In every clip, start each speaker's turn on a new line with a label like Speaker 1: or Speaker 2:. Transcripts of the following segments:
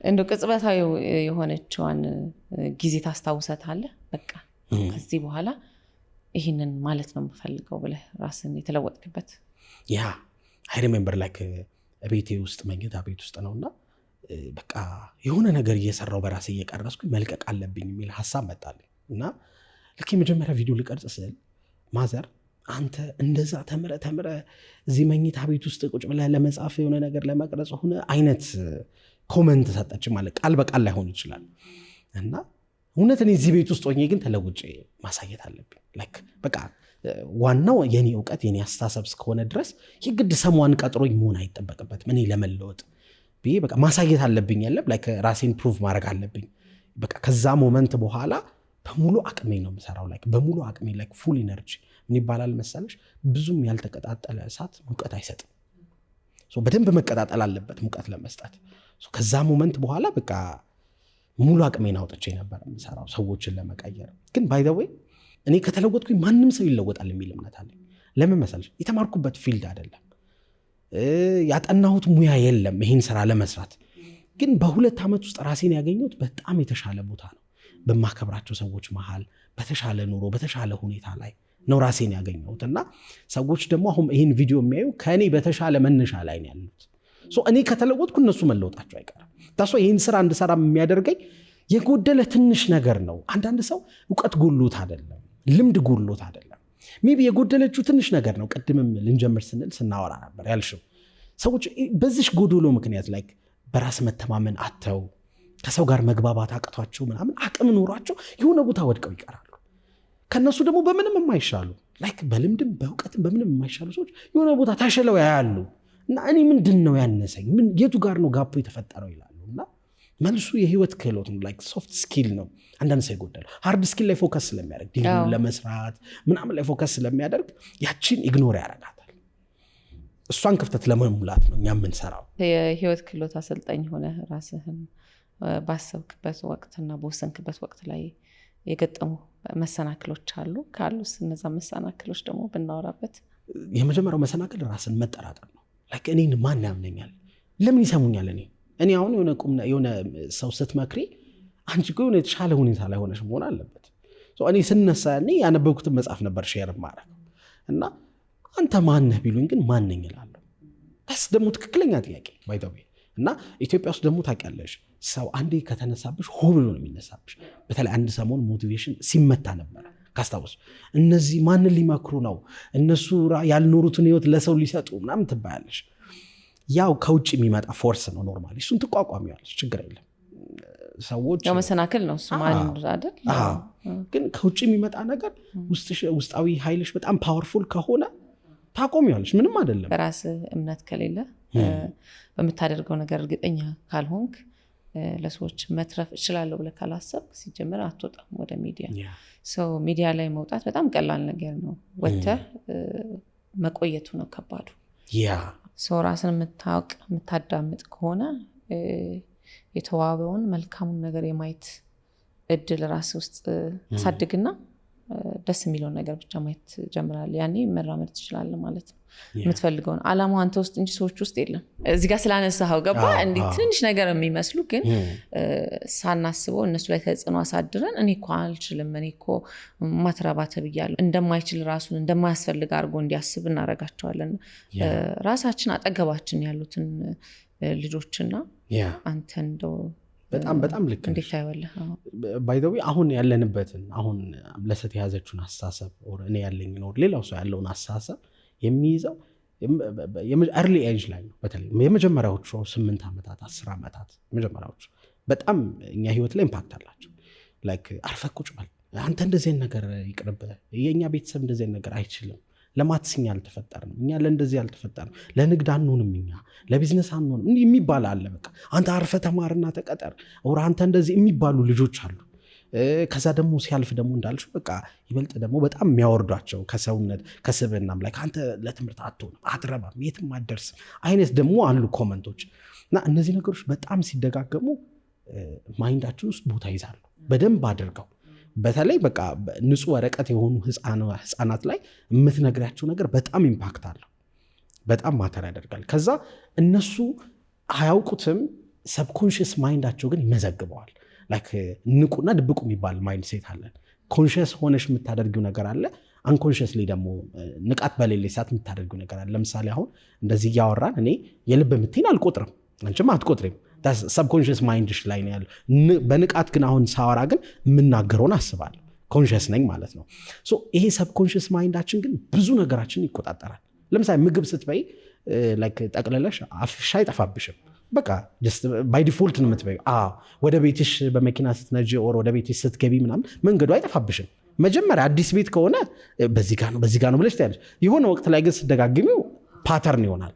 Speaker 1: እንደው ቅጽበታዊ የሆነችዋን ጊዜ ታስታውሰታለህ? በቃ ከዚህ በኋላ ይሄንን ማለት ነው የምፈልገው ብለህ ራስን የተለወጥክበት?
Speaker 2: ያ አይ ሪሜምበር ላይክ ቤቴ ውስጥ መኝታ ቤት ውስጥ ነውና በቃ የሆነ ነገር እየሰራው በራሴ እየቀረስኩ መልቀቅ አለብኝ የሚል ሐሳብ መጣልኝ እና ልክ የመጀመሪያ ቪዲዮ ልቀርጽ ስል ማዘር አንተ እንደዛ ተምረ እዚህ መኝታ ቤት ውስጥ ቁጭ ብለህ ለመጻፍ የሆነ ነገር ለመቅረጽ ሆነ አይነት ኮመንት ሰጠች። ማለት ቃል በቃል ላይሆን ይችላል እና እውነት እኔ እዚህ ቤት ውስጥ ሆኜ ግን ተለውጬ ማሳየት አለብኝ። ላይክ በቃ ዋናው የኔ እውቀት የኔ አስተሳሰብ እስከሆነ ድረስ የግድ ሰሟን ቀጥሮኝ መሆን አይጠበቅበትም። እኔ ለመለወጥ ብዬ በቃ ማሳየት አለብኝ። ያለ ላይክ ራሴን ፕሩቭ ማድረግ አለብኝ። በቃ ከዛ ሞመንት በኋላ በሙሉ አቅሜ ነው የምሰራው። ላይክ በሙሉ አቅሜ ላይክ ፉል ኢነርጂ ምን ይባላል መሰለሽ፣ ብዙም ያልተቀጣጠለ እሳት ሙቀት አይሰጥም። በደንብ መቀጣጠል አለበት ሙቀት ለመስጠት። ከዛ ሞመንት በኋላ በቃ ሙሉ አቅሜን አውጥቼ ነበር የምሰራው ሰዎችን ለመቀየር። ግን ባይ ዘ ዌይ እኔ ከተለወጥኩኝ ማንም ሰው ይለወጣል የሚል እምነት አለኝ። ለምን መሰለሽ? የተማርኩበት ፊልድ አይደለም፣ ያጠናሁት ሙያ የለም ይሄን ስራ ለመስራት። ግን በ2 ዓመት ውስጥ ራሴን ያገኘሁት በጣም የተሻለ ቦታ ነው። በማከብራቸው ሰዎች መሃል በተሻለ ኑሮ በተሻለ ሁኔታ ላይ ነው ራሴን ያገኘሁት። እና ሰዎች ደግሞ አሁን ይህን ቪዲዮ የሚያዩ ከእኔ በተሻለ መነሻ ላይ ነው ያሉት። እኔ ከተለወጥኩ እነሱ መለወጣቸው አይቀርም። ታሶ ይህን ስራ እንድሰራ የሚያደርገኝ የጎደለ ትንሽ ነገር ነው። አንዳንድ ሰው እውቀት ጎሎት አይደለም፣ ልምድ ጎሎት አይደለም። ሜቢ የጎደለችው ትንሽ ነገር ነው። ቅድምም ልንጀምር ስንል ስናወራ ነበር ያልሽው ሰዎች በዚህ ጎዶሎ ምክንያት ላይ በራስ መተማመን አተው ከሰው ጋር መግባባት አቅቷቸው ምናምን አቅም ኖሯቸው የሆነ ቦታ ወድቀው ይቀራሉ። ከነሱ ደግሞ በምንም የማይሻሉ ላይክ በልምድም በእውቀትም በምንም የማይሻሉ ሰዎች የሆነ ቦታ ታሸለው ያያሉ እና እኔ ምንድን ነው ያነሰኝ? የቱ ጋር ነው ጋፑ የተፈጠረው ይላሉ። እና መልሱ የህይወት ክህሎት ነው። ላይክ ሶፍት ስኪል ነው አንዳንድ ሰው ይጎዳል። ሃርድ ስኪል ላይ ፎከስ ስለሚያደርግ ዲግሪ ለመስራት ምናምን ላይ ፎከስ ስለሚያደርግ ያቺን ኢግኖር ያደርጋታል። እሷን ክፍተት ለመሙላት ነው እኛ የምንሰራው።
Speaker 1: የህይወት ክህሎት አሰልጣኝ ሆነ ራስህን ባሰብክበት ወቅትና በወሰንክበት ወቅት ላይ የገጠሙ መሰናክሎች አሉ? ካሉስ እነዛ መሰናክሎች ደግሞ ብናወራበት።
Speaker 2: የመጀመሪያው መሰናክል ራስን መጠራጠር ነው። ላይክ እኔን ማን ያምነኛል? ለምን ይሰሙኛል? እኔ አሁን የሆነ ሰው ስትመክሪ አንቺ እኮ የሆነ የተሻለ ሁኔታ ላይ ሆነሽ መሆን አለበት። እኔ ስነሳ ያነበብኩትን መጽሐፍ ነበር ሼር ማድረግ እና አንተ ማነህ ቢሉኝ ግን ማን ነኝ እላለሁ። ታስ ደግሞ ትክክለኛ ጥያቄ ባይተው እና ኢትዮጵያ ውስጥ ደግሞ ታውቂያለሽ ሰው አንዴ ከተነሳብሽ ሆ ብሎ ነው የሚነሳብሽ። በተለይ አንድ ሰሞን ሞቲቬሽን ሲመታ ነበር ካስታውስ። እነዚህ ማንን ሊመክሩ ነው? እነሱ ያልኖሩትን ህይወት ለሰው ሊሰጡ ምናምን ትባያለሽ። ያው ከውጭ የሚመጣ ፎርስ ነው ኖርማሊ። እሱን ትቋቋሚዋለሽ፣ ችግር የለም። ሰዎች
Speaker 1: ያው መሰናክል ነው እሱ ማን አይደል?
Speaker 2: ግን ከውጭ የሚመጣ ነገር ውስጣዊ ኃይልሽ በጣም ፓወርፉል ከሆነ ታቆሚዋለሽ፣ ምንም አይደለም።
Speaker 1: በራስ እምነት ከሌለ በምታደርገው ነገር እርግጠኛ ካልሆንክ ለሰዎች መትረፍ እችላለሁ ብለህ ካላሰብክ ሲጀምር አትወጣም ወደ ሚዲያ። ሚዲያ ላይ መውጣት በጣም ቀላል ነገር ነው። ወጥተህ መቆየቱ ነው ከባዱ። ራስን የምታውቅ የምታዳምጥ ከሆነ የተዋበውን መልካሙን ነገር የማየት እድል ራስ ውስጥ አሳድግና ደስ የሚለውን ነገር ብቻ ማየት ጀምራለህ። ያኔ መራመድ ትችላለህ ማለት ነው። የምትፈልገውን ዓላማው አንተ ውስጥ እንጂ ሰዎች ውስጥ የለም። እዚህ ጋር ስላነሳኸው ገባ እንዲህ ትንሽ ነገር የሚመስሉ ግን ሳናስበው እነሱ ላይ ተጽዕኖ አሳድረን እኔ እኮ አልችልም፣ እኔ እኮ ማትረባ ተብያለሁ፣ እንደማይችል ራሱን እንደማያስፈልግ አድርጎ እንዲያስብ እናደርጋቸዋለን። ራሳችን አጠገባችን ያሉትን ልጆችና አንተ እንደው
Speaker 2: በጣም ልክ
Speaker 1: እንዴት ታይዋለህ?
Speaker 2: ባይ ዘ ዌይ አሁን ያለንበትን አሁን ለሰት የያዘችውን አስተሳሰብ እኔ ያለኝ ነው ሌላው ሰው ያለውን አስተሳሰብ የሚይዘው early age ላይ ነው። በተለይ የመጀመሪያዎቹ 8 ዓመታት 10 ዓመታት የመጀመሪያዎቹ በጣም እኛ ህይወት ላይ ኢምፓክት አላቸው። ላይክ አርፈህ ቁጭ በል አንተ እንደዚህ ነገር ይቅርብህ፣ የኛ ቤተሰብ እንደዚህ ነገር አይችልም፣ ለማትስኛ አልተፈጠርንም፣ እኛ ለእንደዚህ አልተፈጠርንም፣ ለንግድ አንሆንም፣ እኛ ለቢዝነስ አንሆንም እንዲህ የሚባል አለ። በቃ አንተ አርፈህ ተማርና ተቀጠር ወራ አንተ እንደዚህ የሚባሉ ልጆች አሉ። ከዛ ደግሞ ሲያልፍ ደግሞ እንዳልሽ በቃ ይበልጥ ደግሞ በጣም የሚያወርዷቸው ከሰውነት ከስብናም ላይ አንተ ለትምህርት አትሆንም፣ አትረባም፣ የትም አትደርስም አይነት ደግሞ አሉ ኮመንቶች። እና እነዚህ ነገሮች በጣም ሲደጋገሙ ማይንዳችን ውስጥ ቦታ ይዛሉ በደንብ አድርገው። በተለይ በቃ ንጹህ ወረቀት የሆኑ ህፃናት ላይ የምትነግራቸው ነገር በጣም ኢምፓክት አለው፣ በጣም ማተር ያደርጋል። ከዛ እነሱ አያውቁትም ሰብኮንሽስ ማይንዳቸው ግን ይመዘግበዋል። ላይክ ንቁና ድብቁ የሚባል ማይንድ ሴት አለን። ኮንሽስ ሆነሽ የምታደርጊው ነገር አለ፣ አንኮንሽስሊ ደግሞ ንቃት በሌለ ሰዓት የምታደርጊው ነገር አለ። ለምሳሌ አሁን እንደዚህ እያወራን እኔ የልብ ምቴን አልቆጥርም፣ አንቺም አትቆጥሪም። ሰብኮንሽስ ማይንድሽ ላይ ነው ያለው። በንቃት ግን አሁን ሳወራ ግን የምናገረውን አስባለሁ፣ ኮንሽስ ነኝ ማለት ነው። ይሄ ሰብኮንሽስ ማይንዳችን ግን ብዙ ነገራችን ይቆጣጠራል። ለምሳሌ ምግብ ስትበይ ላይክ ጠቅለለሽ አፍሽ አይጠፋብሽም። በቃ ባይ ዲፎልት ነው የምትበይው። ወደ ቤትሽ በመኪና ስትነጂ ኦር ወደ ቤትሽ ስትገቢ ምናምን መንገዱ አይጠፋብሽም። መጀመሪያ አዲስ ቤት ከሆነ በዚህ ጋር ነው ብለሽ ታያለሽ። የሆነ ወቅት ላይ ግን ስትደጋግሚው ፓተርን ይሆናል።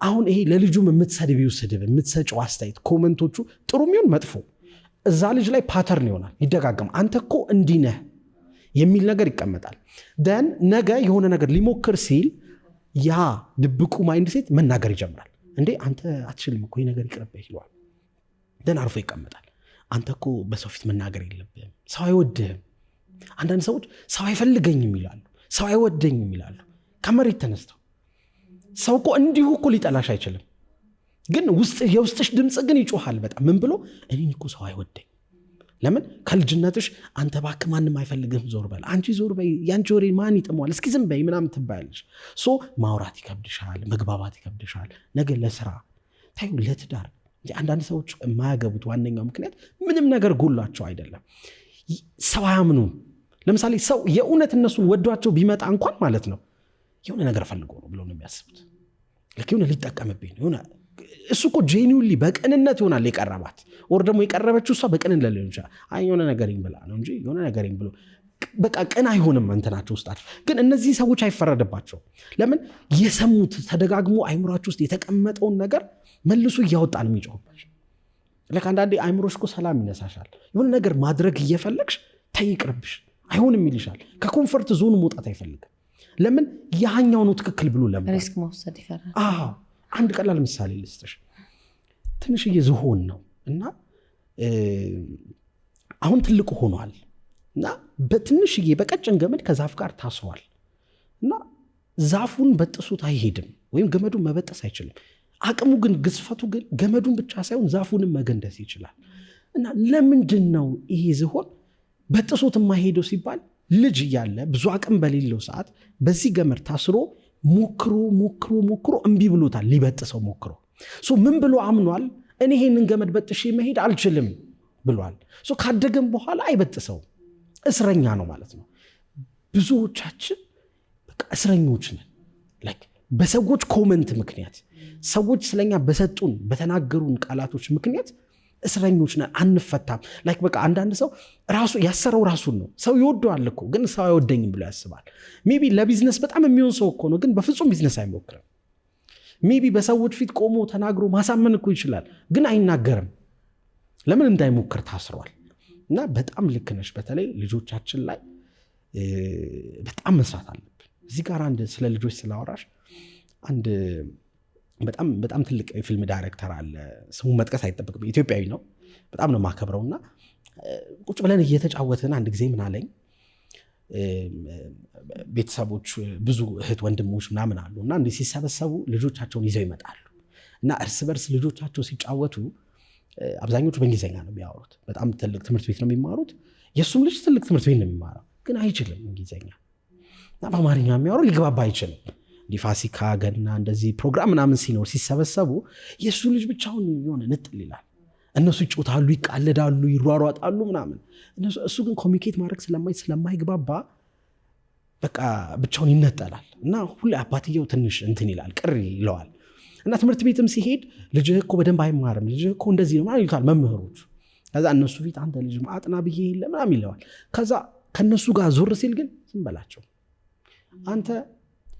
Speaker 2: አሁን ይሄ ለልጁም የምትሰድቢው ስድብ፣ የምትሰጪው አስተያየት፣ ኮመንቶቹ ጥሩ የሚሆን መጥፎ እዛ ልጅ ላይ ፓተርን ይሆናል፣ ይደጋገም። አንተ እኮ እንዲህ ነህ የሚል ነገር ይቀመጣል። ደን ነገ የሆነ ነገር ሊሞክር ሲል ያ ድብቁ ማይንድ ሴት መናገር ይጀምራል። እንዴ አንተ አትችልም እኮ ይህ ነገር ይቅርብህ ይለዋል። ደን አርፎ ይቀመጣል። አንተ እኮ በሰው ፊት መናገር የለብህም፣ ሰው አይወድህም። አንዳንድ ሰዎች ሰው አይፈልገኝም ይላሉ፣ ሰው አይወደኝም ይላሉ። ከመሬት ተነስተው ሰው እኮ እንዲሁ እኮ ሊጠላሽ አይችልም፣ ግን የውስጥሽ ድምፅ ግን ይጮሃል በጣም። ምን ብሎ እኔ እኮ ሰው አይወደኝ። ለምን ከልጅነትሽ አንተ እባክህ ማንም አይፈልግህም፣ ዞር በል፣ አንቺ ዞር በይ፣ ያንቺ ወሬ ማን ይጥመዋል፣ እስኪ ዝም በይ ምናምን ትባያለሽ። ማውራት ይከብድሻል፣ መግባባት ይከብድሻል። ነገ ለስራ ታዩ፣ ለትዳር። አንዳንድ ሰዎች የማያገቡት ዋነኛው ምክንያት ምንም ነገር ጎላቸው አይደለም፣ ሰው አያምኑም። ለምሳሌ ሰው የእውነት እነሱን ወዷቸው ቢመጣ እንኳን ማለት ነው የሆነ ነገር ፈልጎ ነው ብለው ነው የሚያስቡት። ልክ የሆነ ሊጠቀምብኝ ነው። እሱ እኮ ጄኒውንሊ በቅንነት ይሆናል የቀረባት፣ ወር ደግሞ የቀረበችው እሷ በቅንነት ሊሆን ይችላል። የሆነ ነገርኝ ብላ ነው እንጂ የሆነ ነገርኝ ብሎ በቃ ቅን አይሆንም እንትናቸው ውስጣቸው። ግን እነዚህ ሰዎች አይፈረድባቸው። ለምን የሰሙት ተደጋግሞ አይምሯቸው ውስጥ የተቀመጠውን ነገር መልሶ እያወጣ ነው የሚጮህበት። ልክ አንዳንዴ አይምሮሽ እኮ ሰላም ይነሳሻል። የሆነ ነገር ማድረግ እየፈለግሽ ተይቅርብሽ አይሆንም ይልሻል። ከኮንፈርት ዞን መውጣት አይፈልግም። ለምን ያኛው ነው ትክክል ብሎ ለምን
Speaker 1: ሪስክ መውሰድ ይፈራል።
Speaker 2: አንድ ቀላል ምሳሌ ልስጥሽ። ትንሽዬ ዝሆን ነው እና አሁን ትልቁ ሆኗል እና በትንሽዬ በቀጭን ገመድ ከዛፍ ጋር ታስሯል እና ዛፉን በጥሱት አይሄድም ወይም ገመዱን መበጠስ አይችልም። አቅሙ ግን ግዝፈቱ ግን ገመዱን ብቻ ሳይሆን ዛፉንም መገንደስ ይችላል። እና ለምንድን ነው ይሄ ዝሆን በጥሱት የማይሄደው ሲባል ልጅ እያለ ብዙ አቅም በሌለው ሰዓት በዚህ ገመድ ታስሮ ሞክሮ እምቢ ብሎታል። ሊበጥሰው ሞክሮ ምን ብሎ አምኗል? እኔ ይሄንን ገመድ በጥሼ መሄድ አልችልም ብሏል። ካደገም በኋላ አይበጥሰው፣ እስረኛ ነው ማለት ነው። ብዙዎቻችን በቃ እስረኞች ነን። በሰዎች ኮመንት ምክንያት፣ ሰዎች ስለኛ በሰጡን በተናገሩን ቃላቶች ምክንያት እስረኞች ነን፣ አንፈታም። በቃ አንዳንድ ሰው ራሱ ያሰረው ራሱን ነው። ሰው ይወደዋል እኮ ግን ሰው አይወደኝም ብሎ ያስባል። ሜቢ ለቢዝነስ በጣም የሚሆን ሰው እኮ ነው፣ ግን በፍጹም ቢዝነስ አይሞክርም። ሜቢ በሰዎች ፊት ቆሞ ተናግሮ ማሳመን እኮ ይችላል፣ ግን አይናገርም። ለምን? እንዳይሞክር ታስሯል። እና በጣም ልክ ነሽ። በተለይ ልጆቻችን ላይ በጣም መስራት አለብን። እዚህ ጋር አንድ ስለ ልጆች ስላወራሽ አንድ በጣም ትልቅ የፊልም ዳይሬክተር አለ። ስሙን መጥቀስ አይጠበቅም። ኢትዮጵያዊ ነው። በጣም ነው የማከብረውና ቁጭ ብለን እየተጫወትን አንድ ጊዜ ምን አለኝ፣ ቤተሰቦች ብዙ እህት ወንድሞች ምናምን አሉ እና እንዲህ ሲሰበሰቡ ልጆቻቸውን ይዘው ይመጣሉ እና እርስ በርስ ልጆቻቸው ሲጫወቱ አብዛኞቹ በእንግሊዝኛ ነው የሚያወሩት። በጣም ትልቅ ትምህርት ቤት ነው የሚማሩት። የእሱም ልጅ ትልቅ ትምህርት ቤት ነው የሚማረው፣ ግን አይችልም እንግሊዝኛ እና በአማርኛ የሚያወራው ሊግባባ አይችልም። እንዲህ ፋሲካ፣ ገና እንደዚህ ፕሮግራም ምናምን ሲኖር ሲሰበሰቡ የእሱ ልጅ ብቻውን የሆነ ንጥል ይላል። እነሱ ይጮታሉ፣ ይቃለዳሉ፣ ይሯሯጣሉ ምናምን። እሱ ግን ኮሚኒኬት ማድረግ ስለማይግባባ በቃ ብቻውን ይነጠላል እና ሁሌ አባትየው ትንሽ እንትን ይላል፣ ቅር ይለዋል። እና ትምህርት ቤትም ሲሄድ ልጅህ እኮ በደንብ አይማርም፣ ልጅህ እኮ እንደዚህ ነው ይሉታል መምህሮቹ። ከዛ እነሱ ፊት አንተ ልጅ አጥና ብዬ የለ ምናምን ይለዋል። ከዛ ከነሱ ጋር ዞር ሲል ግን ዝም በላቸው፣ አንተ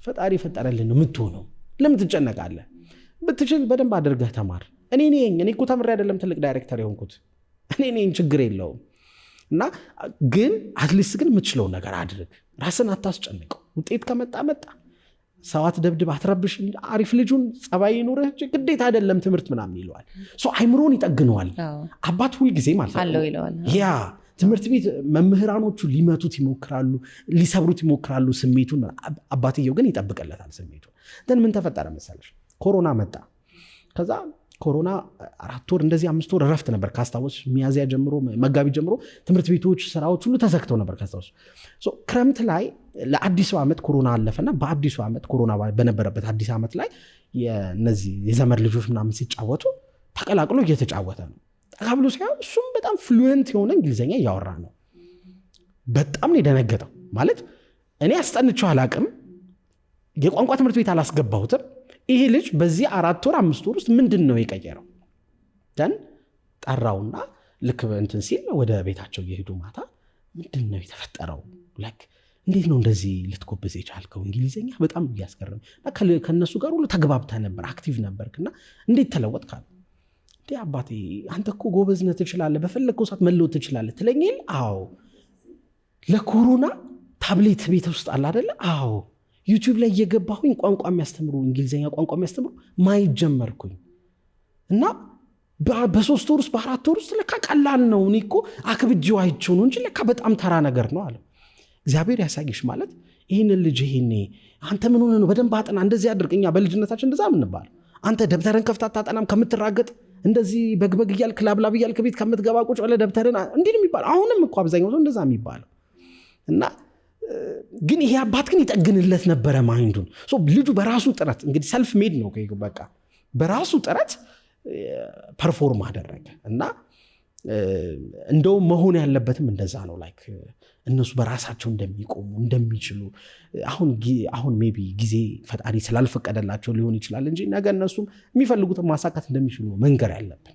Speaker 2: ፈጣሪ ፈጠረልን ነው የምትሆነው፣ ለምን ትጨነቃለህ? ብትችል በደንብ አድርገህ ተማር። እኔ እኮ ተምሬ አይደለም ትልቅ ዳይሬክተር የሆንኩት፣ እኔ ችግር የለውም። እና ግን አትሊስት ግን የምትችለው ነገር አድርግ፣ ራስን አታስጨንቀው። ውጤት ከመጣ መጣ፣ ሰዋት ደብድብ፣ አትረብሽ። አሪፍ ልጁን ጸባይ ኖረህ ግዴታ አይደለም ትምህርት ምናምን ይለዋል። አይምሮን ይጠግነዋል። አባት ሁል ጊዜ ማለት ነው ያ ትምህርት ቤት መምህራኖቹ ሊመቱት ይሞክራሉ፣ ሊሰብሩት ይሞክራሉ ስሜቱን። አባትየው ግን ይጠብቅለታል ስሜቱን። ምን ተፈጠረ መሰለሽ? ኮሮና መጣ። ከዛ ኮሮና 4 ወር እንደዚህ 5 ወር እረፍት ነበር ካስታወስ ሚያዝያ ጀምሮ መጋቢት ጀምሮ ትምህርት ቤቶች ስራዎች ሁሉ ተዘግተው ነበር ካስታወስ ክረምት ላይ ለአዲሱ ዓመት ኮሮና አለፈና በአዲሱ ዓመት ኮሮና በነበረበት አዲስ ዓመት ላይ የነዚህ የዘመድ ልጆች ምናምን ሲጫወቱ ተቀላቅሎ እየተጫወተ ነው ተቀብሎ ሲያው እሱም በጣም ፍሉዌንት የሆነ እንግሊዘኛ እያወራ ነው በጣም ነው የደነገጠው ማለት እኔ አስጠንቼው አላቅም የቋንቋ ትምህርት ቤት አላስገባሁትም ይሄ ልጅ በዚህ 4 ወር 5 ወር ውስጥ ምንድነው የቀየረው ደን ጠራውና ልክ እንትን ሲል ወደ ቤታቸው እየሄዱ ማታ ምንድነው የተፈጠረው ላይክ እንዴት ነው እንደዚህ ልትኮብዝ የቻልከው እንግሊዘኛ በጣም ያስገርም ከነሱ ጋር ሁሉ ተግባብተህ ነበር አክቲቭ ነበርክና እንዴት ተለወጥካል እንዴ አባቴ አንተ እኮ ጎበዝነት ትችላለህ በፈለግከው ሰዓት መለወጥ ትችላለህ ትለኝል አዎ ለኮሮና ታብሌት ቤት ውስጥ አለ አይደለ አዎ ዩቲዩብ ላይ እየገባሁኝ ቋንቋ የሚያስተምሩ እንግሊዘኛ ቋንቋ የሚያስተምሩ ማየት ጀመርኩኝ እና በ3 ወር ውስጥ በ4 ወር ውስጥ ለካ ቀላል ነው እኔ እኮ አክብጄው አይቼው ነው እንጂ ለካ በጣም ተራ ነገር ነው አለ እግዚአብሔር ያሳይሽ ማለት ይህንን ልጅ ይሄኔ አንተ ምን ሆነ ነው በደንብ አጥና እንደዚህ አድርገኛ በልጅነታችን እንደዛ ምንባል አንተ ደብተርን ከፍታ ታጠናም ከምትራገጥ እንደዚህ በግበግ እያልክ ላብላብ እያልክ ቤት ከምትገባ ቁጭ ብለህ ደብተርን እንዴ ነው የሚባል አሁንም እኮ አብዛኛው ሰው እንደዛ የሚባለው እና ግን ይሄ አባት ግን ይጠግንለት ነበረ ማይንዱን ልጁ በራሱ ጥረት እንግዲህ ሰልፍ ሜድ ነው በቃ በራሱ ጥረት ፐርፎርም አደረገ እና እንደው መሆን ያለበትም እንደዛ ነው ላይክ እነሱ በራሳቸው እንደሚቆሙ እንደሚችሉ አሁን ሜቢ ጊዜ ፈጣሪ ስላልፈቀደላቸው ሊሆን ይችላል እንጂ ነገ እነሱም የሚፈልጉትን ማሳካት እንደሚችሉ መንገር ያለብን